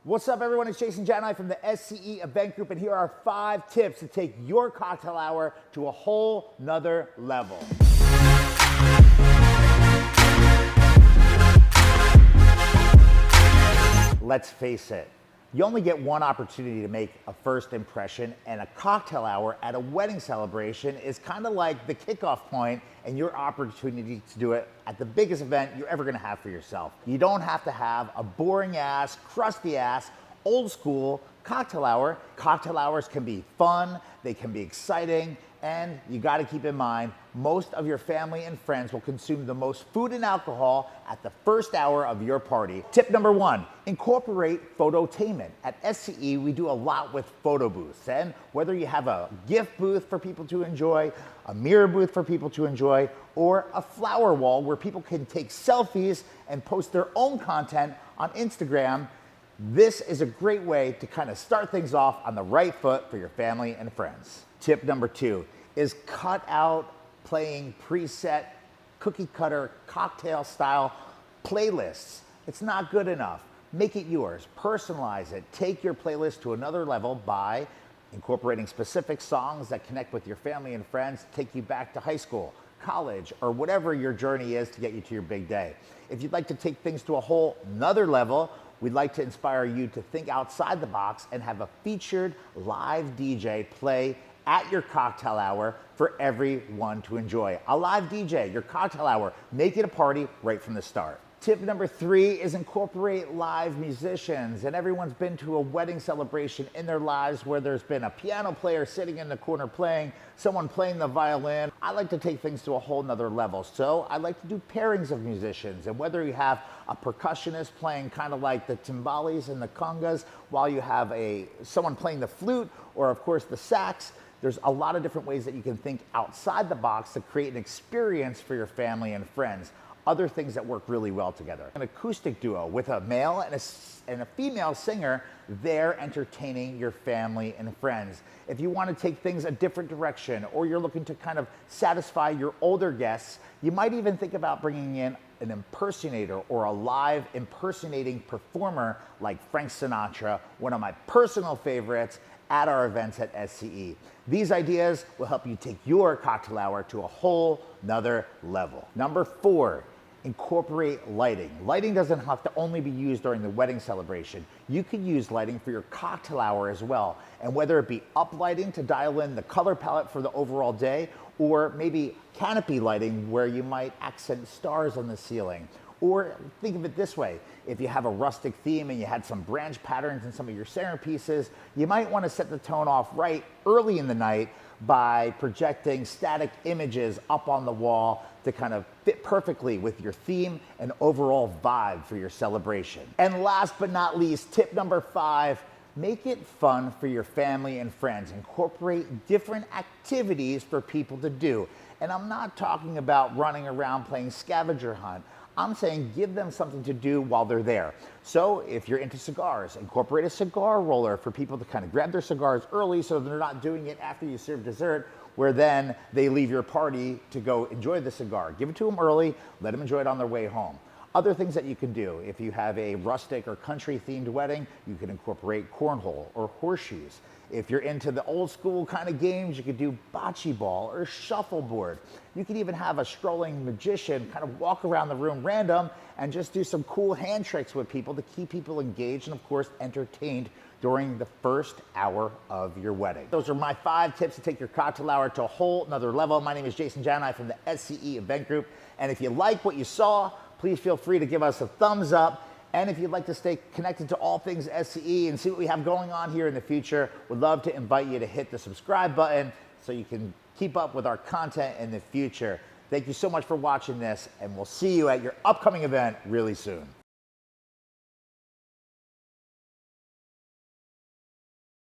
What's up, everyone? It's Jani from the SCE Event Group, and here are 5 tips to take your cocktail hour to a whole nother level. Let's face it, you only get one opportunity to make a first impression, and a cocktail hour at a wedding celebration is kind of like the kickoff point and your opportunity to do it at the biggest event you're ever gonna have for yourself. You don't have to have a boring ass, crusty ass, old school cocktail hour. Cocktail hours can be fun, they can be exciting, and you gotta keep in mind, most of your family and friends will consume the most food and alcohol at the first hour of your party. Tip number 1, incorporate phototainment. At SCE, we do a lot with photo booths, and whether you have a gift booth for people to enjoy, a mirror booth for people to enjoy, or a flower wall where people can take selfies and post their own content on Instagram, this is a great way to kind of start things off on the right foot for your family and friends. Tip number 2 is cut out playing preset cookie cutter cocktail style playlists. It's not good enough. Make it yours, personalize it, take your playlist to another level by incorporating specific songs that connect with your family and friends, take you back to high school, college, or whatever your journey is to get you to your big day. If you'd like to take things to a whole nother level, we'd like to inspire you to think outside the box and have a featured live DJ play at your cocktail hour for everyone to enjoy. A live DJ, your cocktail hour, make it a party right from the start. Tip number 3 is incorporate live musicians. And everyone's been to a wedding celebration in their lives where there's been a piano player sitting in the corner playing, someone playing the violin. I like to take things to a whole nother level. So I like to do pairings of musicians. And whether you have a percussionist playing kind of like the timbales and the congas, while you have someone playing the flute, or of course the sax, there's a lot of different ways that you can think outside the box to create an experience for your family and friends. Other things that work really well together. An acoustic duo with a male and a female singer, they're entertaining your family and friends. If you want to take things a different direction, or you're looking to kind of satisfy your older guests, you might even think about bringing in an impersonator or a live impersonating performer like Frank Sinatra, one of my personal favorites, at our events at SCE. These ideas will help you take your cocktail hour to a whole nother level. Number 4, incorporate lighting. Lighting doesn't have to only be used during the wedding celebration. You could use lighting for your cocktail hour as well. And whether it be up lighting to dial in the color palette for the overall day, or maybe canopy lighting where you might accent stars on the ceiling. Or think of it this way, if you have a rustic theme and you had some branch patterns in some of your centerpieces, you might want to set the tone off right early in the night by projecting static images up on the wall to kind of fit perfectly with your theme and overall vibe for your celebration. And last but not least, tip number 5, make it fun for your family and friends. Incorporate different activities for people to do. And I'm not talking about running around playing scavenger hunt. I'm saying give them something to do while they're there. So if you're into cigars, incorporate a cigar roller for people to kind of grab their cigars early so they're not doing it after you serve dessert, where then they leave your party to go enjoy the cigar. Give it to them early, let them enjoy it on their way home. Other things that you can do, if you have a rustic or country themed wedding, you can incorporate cornhole or horseshoes. If you're into the old school kind of games, you could do bocce ball or shuffleboard. You could even have a strolling magician kind of walk around the room random and just do some cool hand tricks with people to keep people engaged and of course entertained during the first hour of your wedding. Those are my 5 tips to take your cocktail hour to a whole nother level. My name is Jani from the SCE Event Group. And if you like what you saw, please feel free to give us a thumbs up. And if you'd like to stay connected to all things SCE and see what we have going on here in the future, we'd love to invite you to hit the subscribe button so you can keep up with our content in the future. Thank you so much for watching this, and we'll see you at your upcoming event really soon.